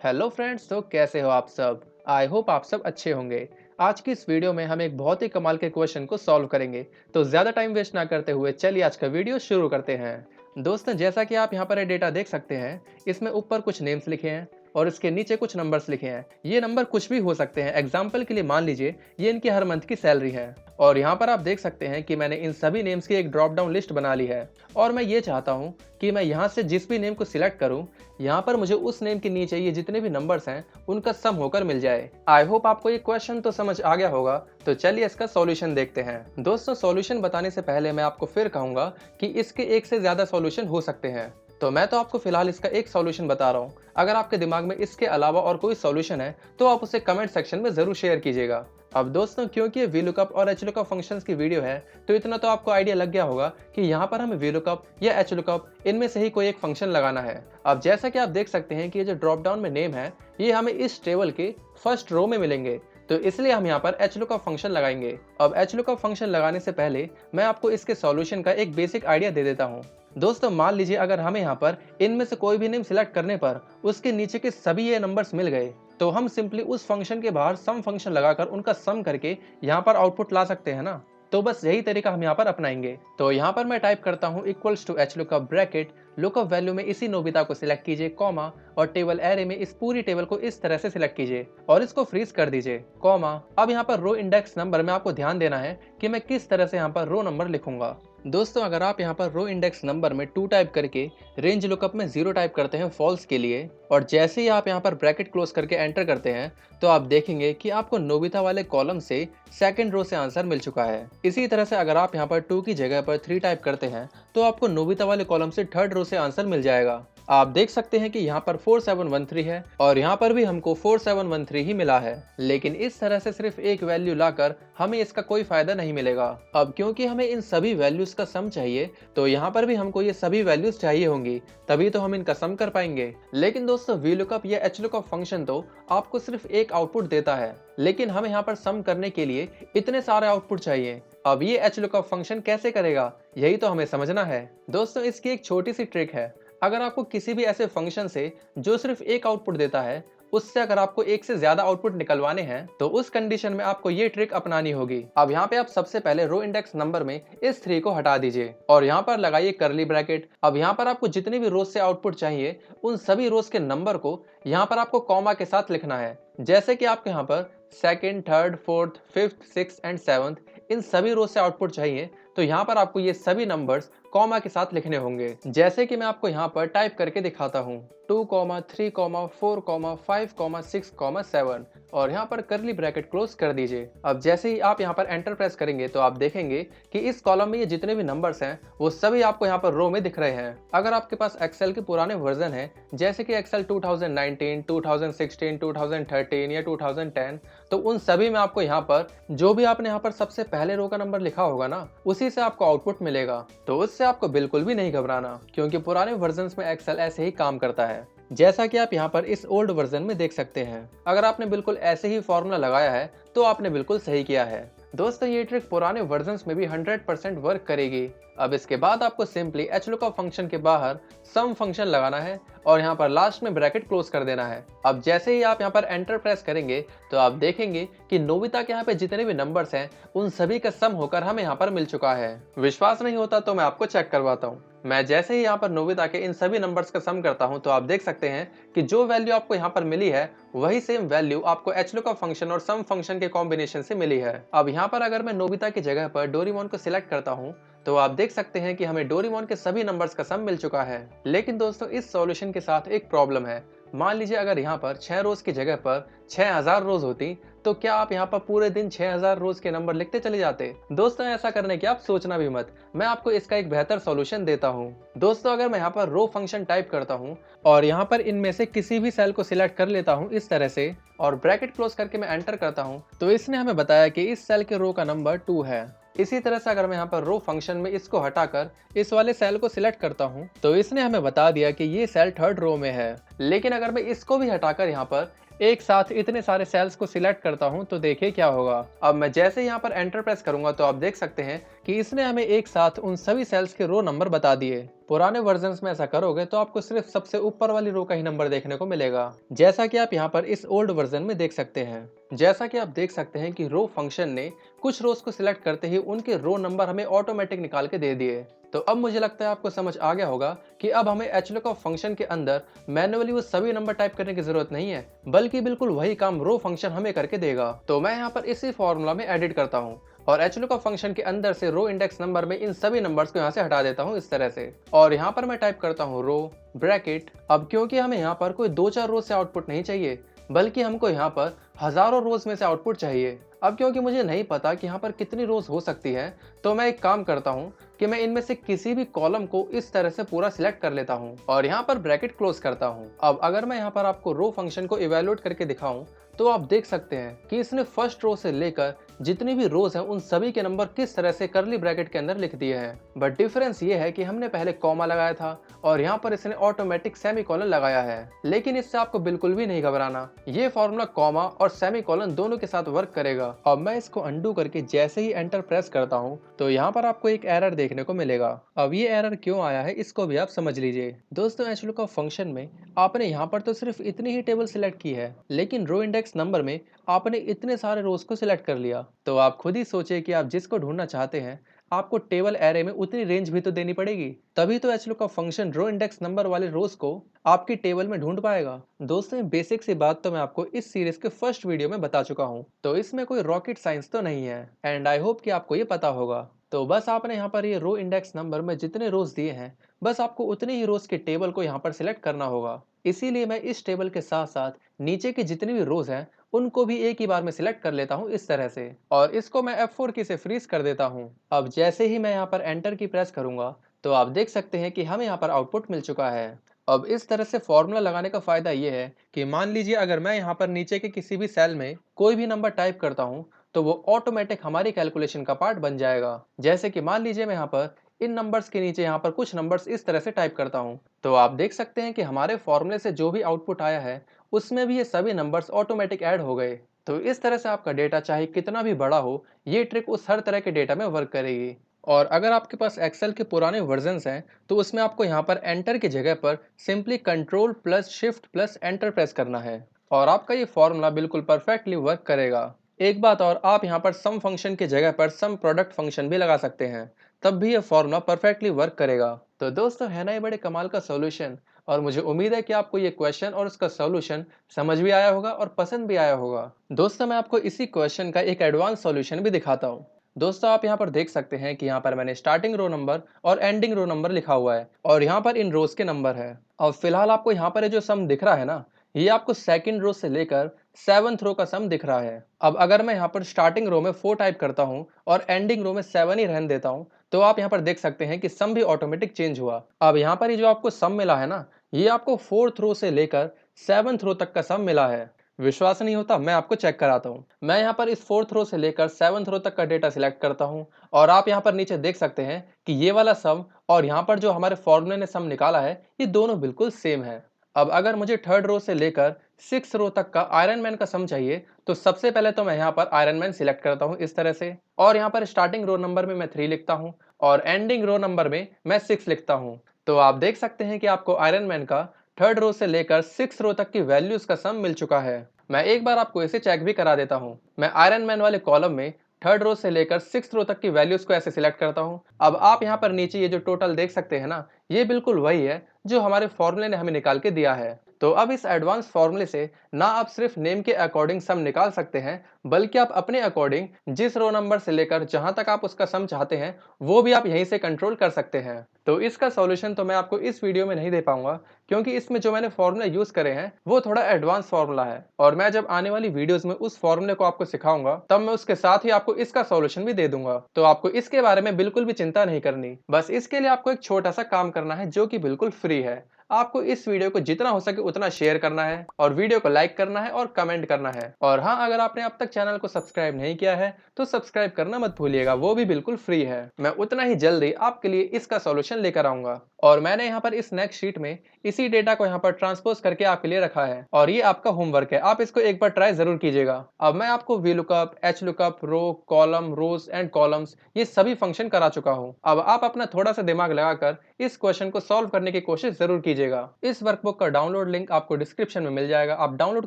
Hello friends, तो कैसे हो आप सब। आई होप आप सब अच्छे होंगे। आज की इस वीडियो में हम एक बहुत ही कमाल के क्वेश्चन को सॉल्व करेंगे। तो ज़्यादा टाइम वेस्ट ना करते हुए चलिए आज का वीडियो शुरू करते हैं। दोस्तों, जैसा कि आप यहाँ पर ये डेटा देख सकते हैं, इसमें ऊपर कुछ नेम्स लिखे हैं और इसके नीचे कुछ नंबर्स लिखे हैं। ये नंबर कुछ भी हो सकते हैं। एग्जाम्पल के लिए मान लीजिए ये इनकी हर मंथ की सैलरी है। और यहाँ पर आप देख सकते हैं कि मैंने इन सभी नेम्स की एक ड्रॉप डाउन लिस्ट बना ली है। और मैं ये चाहता हूँ कि मैं यहाँ से जिस भी नेम को सिलेक्ट करूँ, यहाँ पर मुझे उस नेम के नीचे ये जितने भी नंबर्स हैं उनका सम होकर मिल जाए। आई होप आपको ये क्वेश्चन तो समझ आ गया होगा। तो चलिए इसका सॉल्यूशन देखते हैं। दोस्तों, सॉल्यूशन बताने से पहले मैं आपको फिर कहूंगा कि इसके एक से ज्यादा सॉल्यूशन हो सकते हैं। तो मैं तो आपको फिलहाल इसका एक सॉल्यूशन बता रहा हूँ। अगर आपके दिमाग में इसके अलावा और कोई सॉल्यूशन है तो आप उसे कमेंट सेक्शन में जरूर शेयर कीजिएगा। अब दोस्तों, क्योंकि ये VLOOKUP और HLOOKUP फंक्शंस की वीडियो है, तो इतना तो आपको आइडिया लग गया होगा कि यहाँ पर हमें VLOOKUP या HLOOKUP इनमें से ही कोई एक फंक्शन लगाना है। अब जैसा कि आप देख सकते हैं कि ये जो ड्रॉप डाउन में नेम है, ये हमें इस टेबल के फर्स्ट रो में मिलेंगे। तो इसलिए हम यहाँ पर HLOOKUP फंक्शन लगाएंगे। अब HLOOKUP फंक्शन लगाने से पहले मैं आपको इसके सॉल्यूशन का एक बेसिक आइडिया दे देता हूँ। दोस्तों, मान लीजिए अगर हमें यहाँ पर इनमें से कोई भी नेम सिलेक्ट करने पर उसके नीचे के सभी ये नंबर्स मिल गए, तो हम सिंपली उस फंक्शन के बाहर सम फंक्शन लगाकर उनका सम करके यहाँ पर आउटपुट ला सकते हैं ना। तो बस यही तरीका हम यहाँ पर अपनाएंगे। तो यहाँ पर मैं टाइप करता हूँ equals to HLOOKUP bracket, lookup value में इसी नोबिता को सिलेक्ट कीजिए, कॉमा, और टेबल एरे में इस पूरी टेबल को इस तरह से सिलेक्ट कीजिए और इसको फ्रीज कर दीजिए, कॉमा। अब यहाँ पर रो इंडेक्स नंबर में आपको ध्यान देना है कि मैं किस तरह से यहाँ पर रो नंबर लिखूंगा। दोस्तों, अगर आप यहाँ पर रो इंडेक्स नंबर में 2 टाइप करके रेंज लुकअप में 0 टाइप करते हैं फॉल्स के लिए, और जैसे ही आप यहाँ पर ब्रैकेट क्लोज करके एंटर करते हैं, तो आप देखेंगे कि आपको नोबिता वाले कॉलम से सेकंड रो से आंसर मिल चुका है। इसी तरह से अगर आप यहाँ पर 2 की जगह पर 3 टाइप करते हैं, तो आपको नोबिता वाले कॉलम से थर्ड रो से आंसर मिल जाएगा। आप देख सकते हैं कि यहाँ पर 4713 है और यहाँ पर भी हमको 4713 ही मिला है। लेकिन इस तरह से सिर्फ एक वैल्यू लाकर हमें इसका कोई फायदा नहीं मिलेगा। अब क्योंकि हमें इन सभी वैल्यूज का सम चाहिए, तो यहाँ पर भी हमको ये सभी वैल्यूज चाहिए होंगी, तभी तो हम इनका सम कर पाएंगे। लेकिन दोस्तों, VLOOKUP या HLOOKUP फंक्शन तो आपको सिर्फ एक आउटपुट देता है, लेकिन हमें यहाँ पर सम करने के लिए इतने सारे आउटपुट चाहिए। अब ये HLOOKUP फंक्शन कैसे करेगा, यही तो हमें समझना है। दोस्तों, इसकी एक छोटी सी ट्रिक है। अगर आपको किसी भी ऐसे फंक्शन से जो सिर्फ एक आउटपुट देता है, उससे अगर आपको एक से ज्यादा आउटपुट निकलवाने हैं, तो उस कंडीशन में आपको ये ट्रिक अपनानी होगी। अब यहाँ पे आप सबसे पहले रो इंडेक्स नंबर में इस 3 को हटा दीजिए और यहाँ पर लगाइए कर्ली ब्रैकेट। अब यहाँ पर आपको जितनी भी रोज से आउटपुट चाहिए, उन सभी रोज के नंबर को यहाँ पर आपको कॉमा के साथ लिखना है। जैसे कि आपको यहाँ पर second, third, fourth, fifth, six and seventh, इन सभी रोज से आउटपुट चाहिए, तो यहाँ पर आपको ये सभी नंबर्स कॉमा के साथ लिखने होंगे। जैसे कि मैं आपको यहाँ पर टाइप करके दिखाता हूँ, 2, 3, 4, 5, 6, 7, और यहाँ पर कर्ली ब्रैकेट क्लोज कर दीजिए। अब जैसे ही आप यहाँ पर एंटर प्रेस करेंगे, तो आप देखेंगे कि इस कॉलम में ये जितने भी नंबर्स हैं वो सभी आपको यहाँ पर रो में दिख रहे हैं। अगर आपके पास एक्सेल के पुराने वर्जन है, जैसे कि एक्सेल 2019, 2016, 2013 या 2010, तो उन सभी में आपको यहाँ पर जो भी आपने यहाँ पर सबसे पहले रो का नंबर लिखा होगा ना, उसी से आपको आउटपुट मिलेगा। तो उससे आपको बिल्कुल भी नहीं घबराना, क्योंकि पुराने वर्जन्स में एक्सेल ऐसे ही काम करता है, जैसा कि आप यहाँ पर इस ओल्ड वर्जन में देख सकते हैं। अगर आपने बिल्कुल ऐसे ही फॉर्मूला लगाया है, तो आपने बिल्कुल सही किया है। दोस्तों, ये ट्रिक पुराने वर्जन्स में भी 100% वर्क करेगी। अब इसके बाद आपको सिंपली HLOOKUP फंक्शन के बाहर सम फंक्शन लगाना है और यहाँ पर लास्ट में ब्रैकेट क्लोज कर देना है। अब जैसे ही आप यहाँ पर एंटर प्रेस करेंगे, तो आप देखेंगे कि नोबिता के यहाँ पे जितने भी नंबर्स हैं, उन सभी का सम होकर हमें यहाँ पर मिल चुका है। विश्वास नहीं होता तो मैं आपको चेक करवाता हूँ। मैं जैसे ही यहाँ पर नोबिता के इन सभी नंबर्स का सम करता हूँ, तो आप देख सकते हैं कि जो वैल्यू आपको यहाँ पर मिली है, वही सेम वैल्यू आपको HLOOKUP फंक्शन और सम फंक्शन के कॉम्बिनेशन से मिली है। अब यहाँ पर अगर मैं नोबिता की जगह पर डोरेमोन को सिलेक्ट करता हूँ, तो आप देख सकते हैं कि हमें डोरेमोन के सभी नंबर्स का सम मिल चुका है। लेकिन दोस्तों, इस सॉल्यूशन के साथ एक प्रॉब्लम है। मान लीजिए अगर यहाँ पर 6 रोज की जगह पर 6000 रोज होती, तो क्या आप यहाँ पर पूरे दिन 6000 रोज के नंबर लिखते चले जाते? दोस्तों, ऐसा करने की आप सोचना भी मत। मैं आपको इसका एक बेहतर सॉल्यूशन देता हूँ। दोस्तों, अगर मैं यहाँ पर रो फंक्शन टाइप करता हूँ और यहाँ पर इनमें से किसी भी सेल को सिलेक्ट कर लेता हूँ इस तरह से, और ब्रैकेट क्लोज करके मैं एंटर करता हूँ, तो इसने हमें बताया कि इस सेल के रो का नंबर 2 है। इसी तरह से अगर मैं यहाँ पर रो फंक्शन में इसको हटाकर इस वाले सेल को सिलेक्ट करता हूँ, तो इसने हमें बता दिया कि ये सेल थर्ड रो में है। लेकिन अगर मैं इसको भी हटाकर यहाँ पर एक साथ इतने सारे सेल्स को सिलेक्ट करता हूं, तो देखिए क्या होगा। अब मैं जैसे यहाँ पर एंटर प्रेस करूंगा, तो आप देख सकते हैं कि इसने हमें एक साथ उन सभी सेल्स के रो नंबर बता दिए। पुराने वर्जन्स में ऐसा करोगे तो आपको सिर्फ सबसे ऊपर वाली रो का ही नंबर देखने को मिलेगा, जैसा कि आप यहाँ पर इस ओल्ड वर्जन में देख सकते हैं। जैसा कि आप देख सकते हैं कि रो फंक्शन ने कुछ रोज को सिलेक्ट करते ही उनके रो नंबर हमें ऑटोमेटिक निकाल के दे दिए। तो अब मुझे लगता है आपको समझ आ गया होगा कि अब हमें एचलूकअप फंक्शन के अंदर मैन्युअली वो सभी नंबर टाइप करने की जरूरत नहीं है, बल्कि बिल्कुल वही काम रो फंक्शन हमें करके देगा। तो मैं यहाँ पर इसी फॉर्मूला में एडिट करता हूँ और एचलूकअप फंक्शन के अंदर से रो इंडेक्स नंबर में इन सभी नंबर्स को यहाँ से हटा देता हूँ इस तरह से। और यहाँ पर मैं टाइप करता हूँ रो ब्रैकेट। अब क्योंकि हमें यहाँ पर कोई 2-4 रोज से आउटपुट नहीं चाहिए, बल्कि हमको यहाँ पर हजारों रोज में से आउटपुट चाहिए। अब क्योंकि मुझे नहीं पता कि यहाँ पर कितनी रोज हो सकती है, तो मैं एक काम करता हूँ कि मैं इनमें से किसी भी कॉलम को इस तरह से पूरा सिलेक्ट कर लेता हूँ और यहाँ पर ब्रैकेट क्लोज करता हूँ। अब अगर मैं यहाँ पर आपको रो फंक्शन को इवेलुएट करके दिखाऊं तो आप देख सकते हैं कि इसने फर्स्ट रो से लेकर जितनी भी रोज हैं उन सभी के नंबर किस तरह से कर्ली ब्रैकेट के अंदर लिख दिए हैं। बट डिफरेंस ये है कि हमने पहले कॉमा लगाया था और यहाँ पर इसने ऑटोमेटिक सेमीकोलन लगाया है। लेकिन इससे आपको बिल्कुल भी नहीं घबराना, ये फॉर्मूला कॉमा और सेमीकोलन दोनों के साथ वर्क करेगा। अब मैं इसको अंडू करके जैसे ही एंटर प्रेस करता हूँ तो यहाँ पर आपको एक एरर देखने को मिलेगा। अब ये एरर क्यों आया है इसको भी आप समझ लीजिए। दोस्तों एचलूकअप फंक्शन में आपने यहाँ पर तो सिर्फ इतनी ही टेबल सिलेक्ट की है, लेकिन रो इंडेक्स नंबर में आपने इतने सारे रोज को सिलेक्ट कर लिया। तो आप खुद ही सोचिए कि आप जिसको ढूंढना चाहते हैं आपको टेबल एरे में उतनी रेंज भी तो देनी पड़ेगी, तभी तो एचलूकअप फंक्शन रो इंडेक्स नंबर वाले रोज को आपकी टेबल में ढूंढ पाएगा। दोस्तों बेसिक सी बात तो मैं आपको इस सीरीज के फर्स्ट वीडियो में बता चुका हूँ, तो इसमें कोई रॉकेट साइंस तो नहीं है एंड आई होप कि आपको ये पता होगा। तो बस आपने यहाँ पर ये रो इंडेक्स नंबर में जितने रोज दिए हैं बस आपको उतने ही रोज के टेबल को यहाँ पर सिलेक्ट करना होगा। इसीलिए मैं इस टेबल के साथ साथ नीचे की जितनी भी रोज हैं उनको भी एक ही बार में सिलेक्ट कर लेता हूं इस तरह से, और इसको मैं F4 की से फ्रीज कर देता हूं। अब जैसे ही मैं यहां पर एंटर की प्रेस करूंगा तो आप देख सकते हैं कि हमें यहां पर आउटपुट मिल चुका है। अब इस तरह से फॉर्मूला लगाने का फायदा यह है कि मान लीजिए अगर मैं यहां पर नीचे के किसी भी सेल में कोई भी नंबर टाइप करता हूं तो वो ऑटोमेटिक हमारी कैलकुलेशन का पार्ट बन जाएगा। जैसे कि मान लीजिए मैं यहाँ पर इन नंबर्स के नीचे यहाँ पर कुछ नंबर्स इस तरह से टाइप करता हूँ, तो आप देख सकते हैं कि हमारे फॉर्मूले से जो भी आउटपुट आया है उसमें भी ये सभी नंबर्स ऑटोमेटिक ऐड हो गए। तो इस तरह से आपका डेटा चाहे कितना भी बड़ा हो, ये ट्रिक उस हर तरह के डेटा में वर्क करेगी। और अगर आपके पास एक्सेल के पुराने वर्जन्स हैं तो उसमें आपको यहाँ पर एंटर की जगह पर simply control plus shift plus enter press करना है और आपका ये फॉर्मूला बिल्कुल परफेक्टली वर्क करेगा। एक बात और, आप यहाँ पर सम फंक्शन की जगह पर सम प्रोडक्ट फंक्शन भी लगा सकते हैं, तब भी ये फॉर्मूला परफेक्टली वर्क करेगा। तो दोस्तों है ना ये बड़े कमाल का सॉल्यूशन, और मुझे उम्मीद है कि आपको ये क्वेश्चन और उसका सॉल्यूशन समझ भी आया होगा और पसंद भी आया होगा। दोस्तों मैं आपको इसी क्वेश्चन का एक एडवांस सॉल्यूशन भी दिखाता हूँ। दोस्तों आप यहाँ पर देख सकते हैं कि यहाँ पर मैंने स्टार्टिंग रो नंबर और एंडिंग रो नंबर लिखा हुआ है और यहाँ पर इन रोज के नंबर है। और फिलहाल आपको यहाँ पर ये जो सम दिख रहा है ना, ये आपको सेकंड रो से लेकर 7th रो का सम दिख रहा है। अब अगर मैं यहाँ पर स्टार्टिंग रो में 4 टाइप करता हूँ और एंडिंग रो में 7 ही रहने देता हूँ तो आप यहाँ पर देख सकते हैं कि सम भी ऑटोमेटिक चेंज हुआ। अब यहाँ पर ये जो आपको सम मिला है ना, ये आपको 4th रो से लेकर 7th रो तक का सम मिला है। विश्वास नहीं होता, मैं आपको चेक कराता हूँ। मैं यहाँ पर इस 4th रो से लेकर 7th रो तक का डेटा सिलेक्ट करता हूँ और आप यहाँ पर नीचे देख सकते हैं कि ये वाला सम और यहाँ पर जो हमारे फॉर्मूले ने सम निकाला है ये दोनों बिल्कुल सेम है। अब अगर मुझे 3rd रो से लेकर 6th रो तक का आयरन मैन का सम चाहिए तो सबसे पहले तो मैं यहाँ पर आयरन मैन सिलेक्ट करता हूँ इस तरह से, और यहाँ पर स्टार्टिंग रो नंबर में मैं 3 लिखता हूँ और एंडिंग रो नंबर में मैं 6 लिखता हूँ। तो आप देख सकते हैं कि आपको आयरन मैन का 3rd रो से लेकर 6th रो तक की वैल्यूज का सम मिल चुका है। मैं एक बार आपको इसे चेक भी करा देता हूँ। मैं आयरन मैन वाले कॉलम में 3rd रो से लेकर 6th रो तक की वैल्यूज को ऐसे सिलेक्ट करता हूँ। अब आप यहाँ पर नीचे ये जो टोटल देख सकते हैं ना, ये बिल्कुल वही है जो हमारे फॉर्मूले ने हमें निकाल के दिया है। तो अब इस एडवांस फॉर्मूले से ना आप सिर्फ नेम के अकॉर्डिंग सम निकाल सकते हैं, बल्कि आप अपने अकॉर्डिंग जिस रो नंबर से लेकर जहां तक आप उसका सम चाहते हैं वो भी आप यहीं से कंट्रोल कर सकते हैं। तो इसका सॉल्यूशन तो मैं आपको इस वीडियो में नहीं दे पाऊंगा, क्योंकि इसमें जो मैंने फॉर्मूला यूज करे हैं वो थोड़ा एडवांस फॉर्मूला है, और मैं जब आने वाली वीडियोस में उस फॉर्मूले को आपको सिखाऊंगा तब मैं उसके साथ ही आपको इसका सॉल्यूशन भी दे दूंगा। तो आपको इसके बारे में बिल्कुल भी चिंता नहीं करनी। बस इसके लिए आपको एक छोटा सा काम करना है जो कि बिल्कुल फ्री है। आपको इस वीडियो को जितना हो सके उतना शेयर करना है और वीडियो को लाइक करना है और कमेंट करना है। और हाँ, अगर आपने अब तक चैनल को सब्सक्राइब नहीं किया है तो सब्सक्राइब करना मत भूलिएगा, वो भी बिल्कुल फ्री है। मैं उतना ही जल्दी आपके लिए इसका सॉल्यूशन लेकर आऊंगा। और मैंने यहाँ पर इस नेक्स्ट शीट में इसी डेटा को यहाँ पर ट्रांसपोज करके आपके लिए रखा है और ये आपका होमवर्क है, आप इसको एक बार ट्राई जरूर कीजिएगा। अब मैं आपको VLOOKUP, HLOOKUP, row, column, rows and columns ये सभी फंक्शन करा चुका हूँ। अब आप अपना थोड़ा सा दिमाग लगाकर इस क्वेश्चन को सॉल्व करने की कोशिश जरूर कीजिएगा। इस वर्कबुक का डाउनलोड लिंक आपको डिस्क्रिप्शन में मिल जाएगा, आप डाउनलोड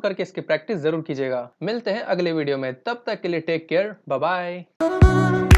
करके इसकी प्रैक्टिस जरूर कीजिएगा। मिलते हैं अगले वीडियो में, तब तक के लिए टेक केयर, बाय बाय।